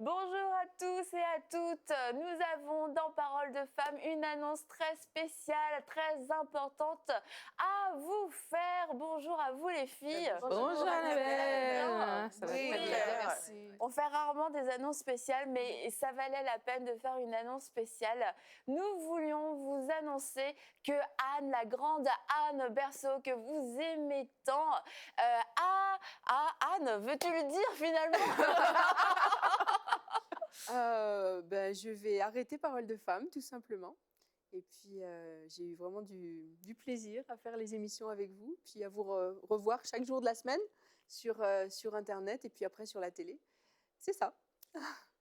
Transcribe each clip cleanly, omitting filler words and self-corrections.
Bonjour à tous et à toutes. Nous avons dans Parole de Femme une annonce très spéciale, très importante à vous faire. Bonjour à vous les filles. Bonjour Annabelle. Ça va Oui, très bien. Merci. on fait rarement des annonces spéciales, mais ça valait la peine de faire une annonce spéciale. Nous voulions vous annoncer que Anne, la grande Anne Berceau, que vous aimez tant, Anne, veux-tu le dire finalement? Je vais arrêter Parole de Femme, tout simplement. Et puis, j'ai eu vraiment du plaisir à faire les émissions avec vous, puis à vous revoir chaque jour de la semaine sur Internet et puis après sur la télé. C'est ça.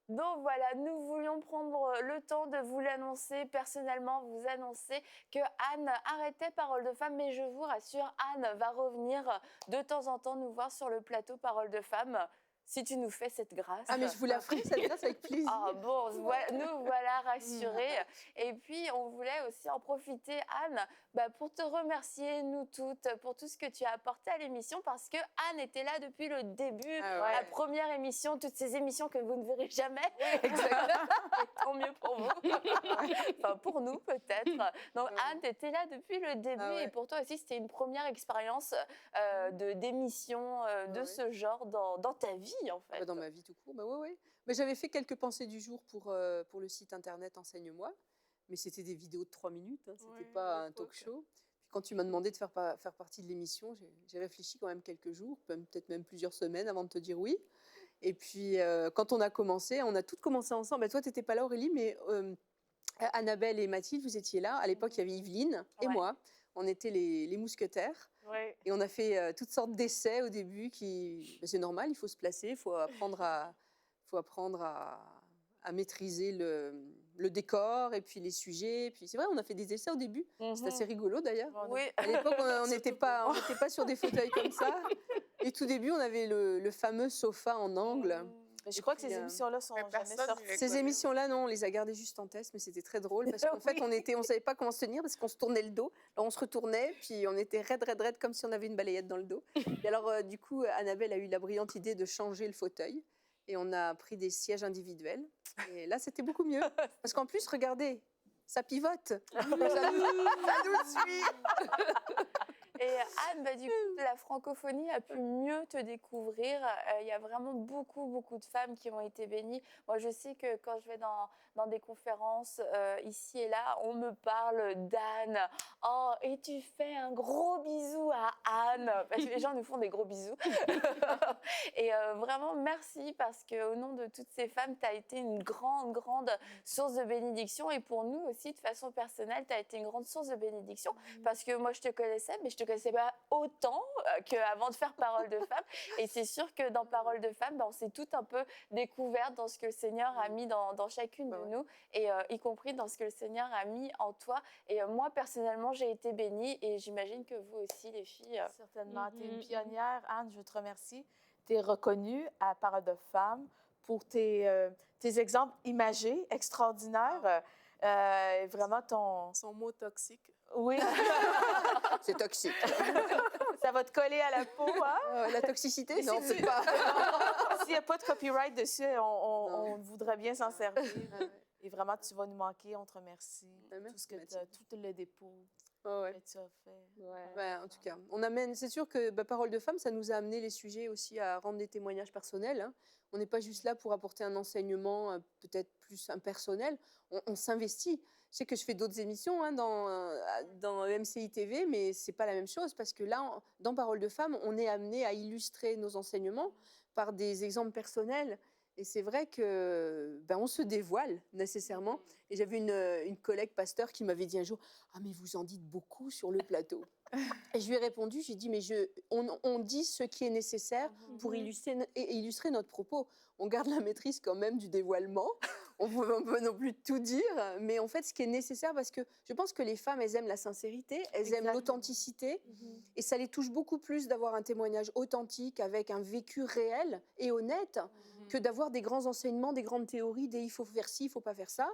Donc voilà, nous voulions prendre le temps de vous l'annoncer, personnellement vous annoncer que Anne arrêtait Parole de Femme, mais je vous rassure, Anne va revenir de temps en temps nous voir sur le plateau Parole de Femme, si tu nous fais cette grâce. Ah, mais je vous la ferai, cette grâce, avec plaisir. Ah bon, nous voilà rassurés. Et puis, on voulait aussi en profiter, Anne, pour te remercier, nous toutes, pour tout ce que tu as apporté à l'émission, parce que Anne était là depuis le début, la première émission, toutes ces émissions que vous ne verrez jamais. Exactement. Tant mieux pour vous. Enfin, pour nous, peut-être. Donc, Anne, tu étais là depuis le début, et pour toi aussi, c'était une première expérience d'émission de ce genre dans ta vie, en fait. Dans ma vie tout court, oui. Mais j'avais fait quelques pensées du jour pour le site internet Enseigne-moi, mais c'était des vidéos de 3 minutes, hein, c'était pas un talk show. Puis quand tu m'as demandé de faire partie de l'émission, j'ai réfléchi quand même quelques jours, peut-être même plusieurs semaines avant de te dire oui. Et puis quand on a commencé, on a toutes commencé ensemble. Toi, tu n'étais pas là, Aurélie, mais Annabelle et Mathilde, vous étiez là. À l'époque, il y avait Yveline et moi. On était les mousquetaires. Ouais. Et on a fait toutes sortes d'essais au début. C'est normal, il faut se placer, il faut apprendre à maîtriser le décor et puis les sujets. Et puis c'est vrai, on a fait des essais au début. C'était assez rigolo d'ailleurs. Oui. À l'époque, on n'était pas sur des fauteuils comme ça. Et tout début, on avait le fameux sofa en angle. Mais je crois que ces émissions-là sont jamais sorties. Ces émissions-là, non, on les a gardées juste en test, mais c'était très drôle parce qu'en fait, on savait pas comment se tenir parce qu'on se tournait le dos. Alors, on se retournait, puis on était raide, comme si on avait une balayette dans le dos. Et alors, du coup, Annabelle a eu la brillante idée de changer le fauteuil et on a pris des sièges individuels. Et là, c'était beaucoup mieux. Parce qu'en plus, regardez, ça pivote. Ça nous suit. Et Anne, du coup, la francophonie a pu mieux te découvrir. Il y a vraiment beaucoup de femmes qui ont été bénies. Moi, je sais que quand je vais dans des conférences ici et là, on me parle d'Anne. Oh, et tu fais un gros bisou à Anne. Parce que les gens nous font des gros bisous. Et vraiment, merci parce qu'au nom de toutes ces femmes, tu as été une grande source de bénédiction. Et pour nous aussi, de façon personnelle, tu as été une grande source de bénédiction. Parce que moi, je te connaissais, mais je te connaissais pas autant qu'avant de faire Parole de Femme. Et c'est sûr que dans Parole de Femme, on s'est tout un peu découvert dans ce que le Seigneur a mis dans chacune de nous, et y compris dans ce que le Seigneur a mis en toi. Et moi, personnellement, j'ai été bénie, et j'imagine que vous aussi, les filles. Certainement. Tu es une pionnière, Anne, je te remercie. Tu es reconnue à Parole de Femme pour tes exemples imagés extraordinaires. Vraiment, Son mot toxique. Oui. C'est toxique. Ça va te coller à la peau, hein? La toxicité, Mais non, si c'est pas. S'il n'y a pas de copyright dessus, on voudrait bien s'en servir. Et vraiment, tu vas nous manquer. On te remercie. Merci, tout le dépôt Ouais. que tu as fait. En tout cas, on amène. C'est sûr que Parole de Femme, ça nous a amené les sujets aussi à rendre des témoignages personnels. Hein. On n'est pas juste là pour apporter un enseignement peut-être plus impersonnel. On s'investit. Je sais que je fais d'autres émissions dans MCI TV, mais c'est pas la même chose parce que là, dans Parole de Femme, on est amené à illustrer nos enseignements par des exemples personnels. Et c'est vrai que on se dévoile nécessairement. Et j'avais une collègue pasteur qui m'avait dit un jour « Ah, mais vous en dites beaucoup sur le plateau ». Et je lui ai répondu, j'ai dit « Mais on dit ce qui est nécessaire pour illustrer notre propos. On garde la maîtrise quand même du dévoilement. On peut non plus tout dire, mais en fait, ce qui est nécessaire, parce que je pense que les femmes, elles aiment la sincérité, elles aiment l'authenticité, et ça les touche beaucoup plus d'avoir un témoignage authentique avec un vécu réel et honnête que d'avoir des grands enseignements, des grandes théories, des « il faut faire ci, il ne faut pas faire ça »,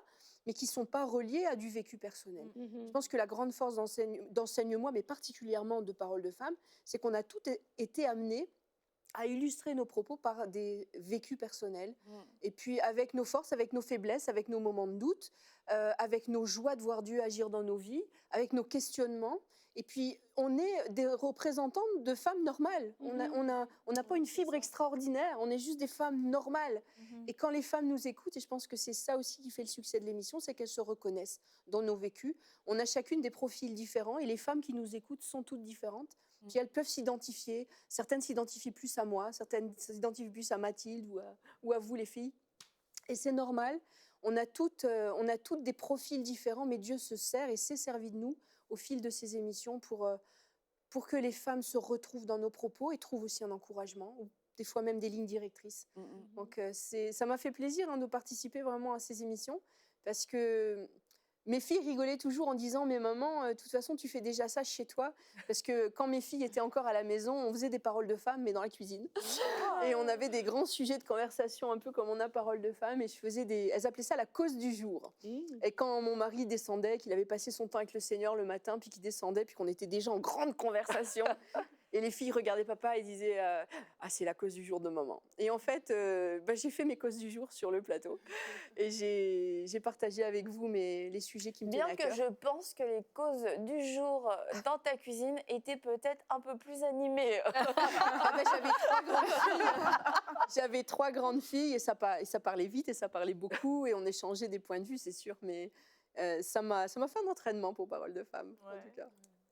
mais qui ne sont pas reliés à du vécu personnel. Je pense que la grande force d'Enseigne-moi, mais particulièrement de Parole de Femme, c'est qu'on a toutes été amenées à illustrer nos propos par des vécus personnels. Et puis avec nos forces, avec nos faiblesses, avec nos moments de doute, avec nos joies de voir Dieu agir dans nos vies, avec nos questionnements. Et puis, on est des représentants de femmes normales. On n'a pas une fibre extraordinaire, on est juste des femmes normales. Et quand les femmes nous écoutent, et je pense que c'est ça aussi qui fait le succès de l'émission, c'est qu'elles se reconnaissent dans nos vécus. On a chacune des profils différents et les femmes qui nous écoutent sont toutes différentes. Puis elles peuvent s'identifier. Certaines s'identifient plus à moi, certaines s'identifient plus à Mathilde ou à vous les filles. Et c'est normal. On a toutes des profils différents, mais Dieu se sert et s'est servi de nous au fil de ces émissions pour que les femmes se retrouvent dans nos propos et trouvent aussi un encouragement, ou des fois même des lignes directrices. Donc ça m'a fait plaisir de participer vraiment à ces émissions, parce que mes filles rigolaient toujours en disant « Mais maman, de toute façon, tu fais déjà ça chez toi ». Parce que quand mes filles étaient encore à la maison, on faisait des paroles de femmes, mais dans la cuisine. Et on avait des grands sujets de conversation, un peu comme on a parole de femme. Et elles appelaient ça la cause du jour. Et quand mon mari descendait, qu'il avait passé son temps avec le Seigneur le matin, puis qu'il descendait, puis qu'on était déjà en grande conversation, et les filles regardaient papa et disaient « Ah, c'est la cause du jour de maman ». Et en fait, j'ai fait mes causes du jour sur le plateau. Et j'ai partagé avec vous les sujets qui me tenaient à cœur. Bien que je pense que les causes du jour dans ta cuisine étaient peut-être un peu plus animées. J'avais 3 grandes filles et ça parlait vite et ça parlait beaucoup et on échangeait des points de vue, c'est sûr. Mais ça m'a fait un entraînement pour Parole de femme, en tout cas.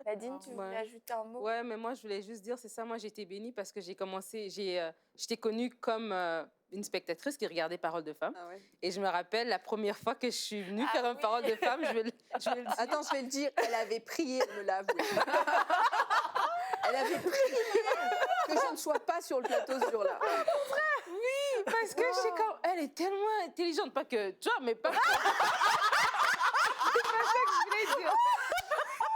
Nadine, tu voulais ajouter un mot? Ouais, mais moi, je voulais juste dire, c'est ça, moi, j'ai été bénie parce que j'étais connue comme une spectatrice qui regardait Parole de femme. Ah ouais. Et je me rappelle, la première fois que je suis venue faire une Parole de femme, je vais le dire. Attends, je vais le dire, elle avait prié, elle me l'a avoué. Elle avait prié que je ne sois pas sur le plateau ce jour-là. Oui, parce que je sais quand elle est tellement intelligente, pas que, tu vois, mais pas... C'est pas ça que je voulais dire.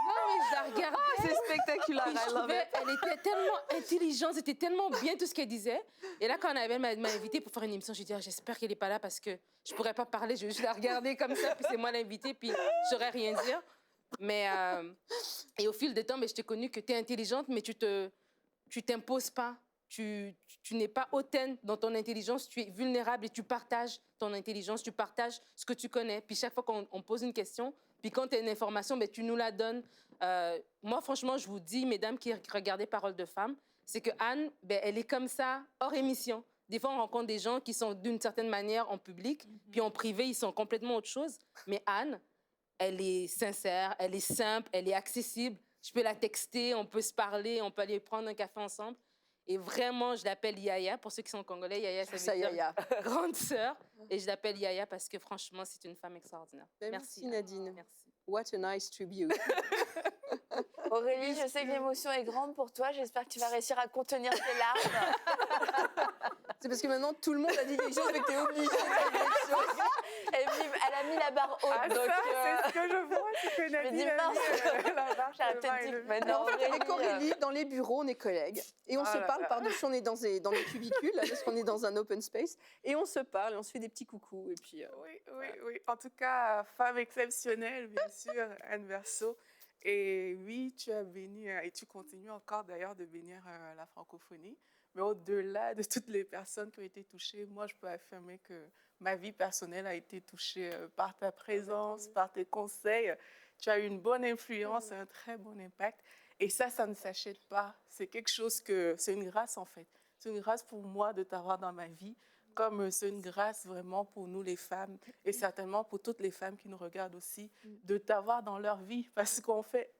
Non, mais je la regardais. C'est spectaculaire, Puis je trouvais, elle était tellement intelligente, c'était tellement bien tout ce qu'elle disait. Et là, quand elle m'a invitée pour faire une émission, j'ai dit, j'espère qu'elle n'est pas là parce que je ne pourrais pas parler, je vais juste la regarder comme ça, puis c'est moi l'invitée, puis je ne saurais rien dire. Mais, et au fil du temps, je t'ai connue que tu es intelligente, mais tu t'imposes pas. Tu n'es pas hautaine dans ton intelligence, tu es vulnérable et tu partages ton intelligence, tu partages ce que tu connais. Puis chaque fois qu'on pose une question, puis quand tu as une information, tu nous la donnes. Moi, franchement, je vous dis, mesdames qui regardez Parole de femme, c'est que Anne, elle est comme ça, hors émission. Des fois, on rencontre des gens qui sont d'une certaine manière en public, puis en privé, ils sont complètement autre chose. Mais Anne, elle est sincère, elle est simple, elle est accessible. Je peux la texter, on peut se parler, on peut aller prendre un café ensemble. Et vraiment, je l'appelle Yaya. Pour ceux qui sont congolais, Yaya, ça veut dire Yaya. grande sœur. Et je l'appelle Yaya parce que franchement, c'est une femme extraordinaire. Merci Nadine. Merci. What a nice tribute. Aurélie, je sais que l'émotion est grande pour toi. J'espère que tu vas réussir à contenir tes larmes. C'est parce que maintenant, tout le monde a dit quelque chose, mais que t'es obligée de dire quelque chose. Elle a mis la barre haute. Donc, c'est ce que je vois, c'est que je me dis, Nadine a mince, mis la barre j'aurais peut-être dit que maintenant, Avec Aurélie, dans les bureaux, on est collègues. Et on se parle par-dessus, on est dans des cubicules, là, parce qu'on est dans un open space. Et on se parle, et on se fait des petits coucous. Et puis, Oui. En tout cas, femme exceptionnelle, bien sûr, Anne Verso. Et oui, tu as béni, et tu continues encore d'ailleurs de bénir la francophonie. Mais au-delà de toutes les personnes qui ont été touchées, moi, je peux affirmer que ma vie personnelle a été touchée par ta présence, par tes conseils. Tu as eu une bonne influence, un très bon impact. Et ça ne s'achète pas. C'est quelque chose c'est une grâce, en fait. C'est une grâce pour moi de t'avoir dans ma vie, comme c'est une grâce vraiment pour nous les femmes et certainement pour toutes les femmes qui nous regardent aussi, de t'avoir dans leur vie parce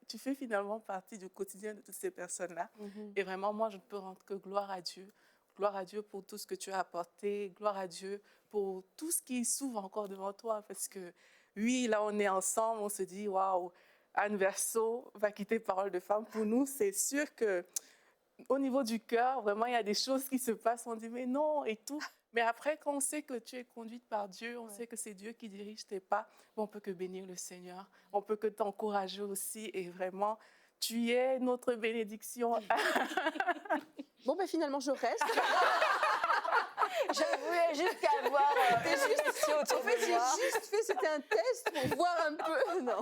tu fais finalement partie du quotidien de toutes ces personnes-là. Et vraiment, moi, je ne peux rendre que gloire à Dieu. Gloire à Dieu pour tout ce que tu as apporté. Gloire à Dieu pour tout ce qui s'ouvre encore devant toi parce que, oui, là, on est ensemble, on se dit, waouh, Anne Verso va quitter Parole de femme. Pour nous, c'est sûr que au niveau du cœur, vraiment, il y a des choses qui se passent. On dit, mais non, et tout. Mais après, quand on sait que tu es conduite par Dieu, on sait que c'est Dieu qui dirige tes pas, on peut que bénir le Seigneur. On peut que t'encourager aussi. Et vraiment, tu es notre bénédiction. Bon, finalement, je reste. J'avouais juste qu'à voir l'émission autour En fait, de moi. j'ai juste fait, c'était un test pour voir un peu. Non.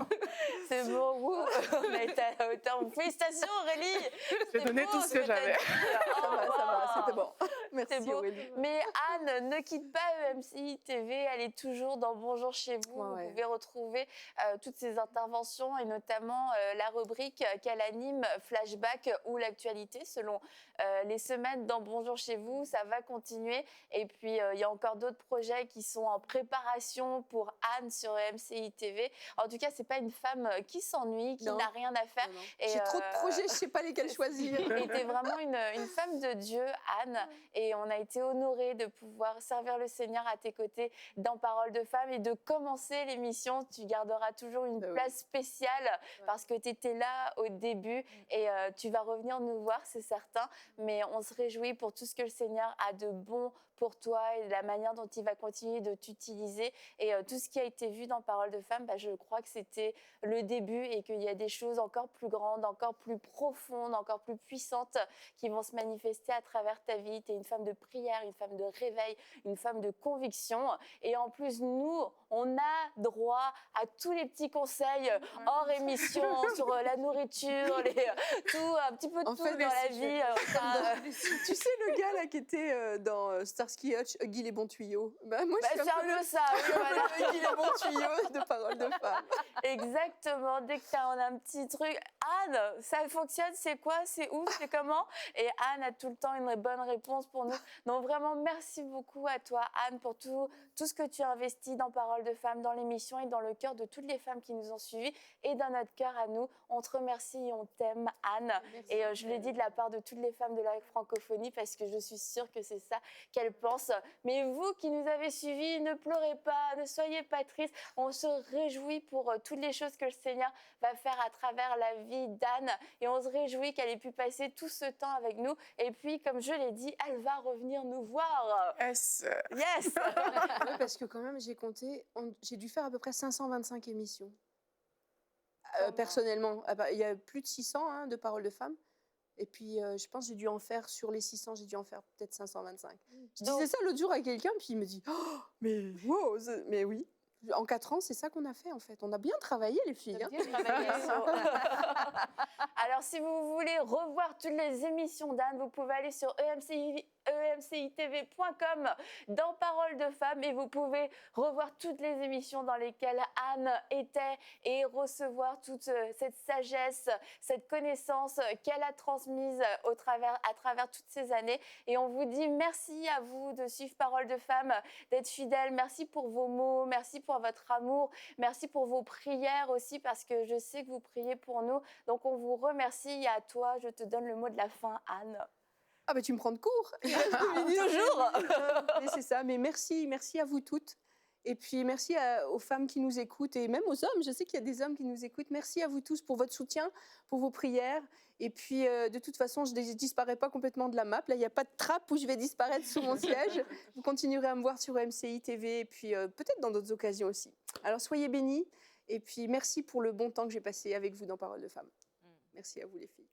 C'est bon, wouh, on a été à la hauteur. Félicitations Aurélie. J'ai donné tout ce que j'avais. Ça va, c'était bon. Merci C'est beau. Aurélie. Mais Anne, ne quitte pas EMCI TV, elle est toujours dans Bonjour chez vous. Ouais, ouais. Vous pouvez retrouver toutes ses interventions et notamment la rubrique qu'elle anime, Flashback ou l'actualité, selon les semaines dans Bonjour chez vous. Ça va continuer. Et puis, il y a encore d'autres projets qui sont en préparation pour Anne sur EMCI TV. En tout cas, c'est pas une femme qui s'ennuie, qui Non. n'a rien à faire. Non, non. Et, J'ai trop de projets, je sais pas lesquels choisir. Et t'es vraiment une femme de Dieu, Anne. Et on a été honorés de pouvoir servir le Seigneur à tes côtés dans Parole de femme et de commencer l'émission. Tu garderas toujours une Bah oui. place spéciale parce que tu étais là au début et tu vas revenir nous voir, c'est certain. Mais on se réjouit pour tout ce que le Seigneur a de bon pour toi et de la manière dont il va continuer de t'utiliser. Et tout ce qui a été vu dans Parole de femme, je crois que c'était le début et qu'il y a des choses encore plus grandes, encore plus profondes, encore plus puissantes qui vont se manifester à travers ta vie. Tu es une femme de prière, une femme de réveil, une femme de conviction. Et en plus, nous, on a droit à tous les petits conseils hors émission sur la nourriture, tout, un petit peu de En tout fait, dans la vie. Tu sais le gars là qui était dans Starsky Hutch, Huggy les bons tuyaux. Bah, moi, je suis c'est un peu ça, oui, voilà. Huggy les bons tuyaux de Parole de femme. Exactement, dès que tu as un petit truc, Anne, ça fonctionne, c'est quoi, c'est où, c'est comment? Et Anne a tout le temps une bonne réponse pour nous. Donc vraiment, merci beaucoup à toi, Anne, pour tout ce que tu as investi dans Parole de femme, dans l'émission et dans le cœur de toutes les femmes qui nous ont suivis et dans notre cœur à nous. On te remercie et on t'aime, Anne. Merci. Et je le dis de la part de toutes les femmes de la francophonie parce que je suis sûre que c'est ça qu'elles pensent. Mais vous qui nous avez suivis, ne pleurez pas, ne soyez pas tristes. On se réjouit pour toutes les choses que le Seigneur va faire à travers la vie d'Anne. Et on se réjouit qu'elle ait pu passer tout ce temps avec nous. Et puis, comme je l'ai dit, elle va revenir nous voir. Yes. Yes. Ouais, parce que quand même, j'ai compté, j'ai dû faire à peu près 525 émissions. Personnellement, il y a plus de 600 de Parole de femme. Et puis, je pense que j'ai dû en faire, sur les 600, j'ai dû en faire peut-être 525. Je disais ça l'autre jour à quelqu'un, puis il me dit oh, mais wow, mais oui. En 4 ans, c'est ça qu'on a fait, en fait. On a bien travaillé, les filles. Hein. Alors, si vous voulez revoir toutes les émissions d'Anne, vous pouvez aller sur emcitv.com dans Parole de femme et vous pouvez revoir toutes les émissions dans lesquelles Anne était et recevoir toute cette sagesse, cette connaissance qu'elle a transmise à travers toutes ces années. Et on vous dit merci à vous de suivre Parole de femme, d'être fidèles. Merci pour vos mots, merci pour votre amour, merci pour vos prières aussi parce que je sais que vous priez pour nous. Donc on vous remercie et à toi, je te donne le mot de la fin, Anne. Ah bah tu me prends de court. Toujours. Mais c'est ça, mais merci à vous toutes. Et puis merci aux femmes qui nous écoutent et même aux hommes. Je sais qu'il y a des hommes qui nous écoutent. Merci à vous tous pour votre soutien, pour vos prières. Et puis de toute façon, je ne disparais pas complètement de la map. Là, il n'y a pas de trappe où je vais disparaître sous mon siège. Vous continuerez à me voir sur MCI TV et puis peut-être dans d'autres occasions aussi. Alors soyez bénis et puis merci pour le bon temps que j'ai passé avec vous dans Parole de femme. Merci à vous les filles.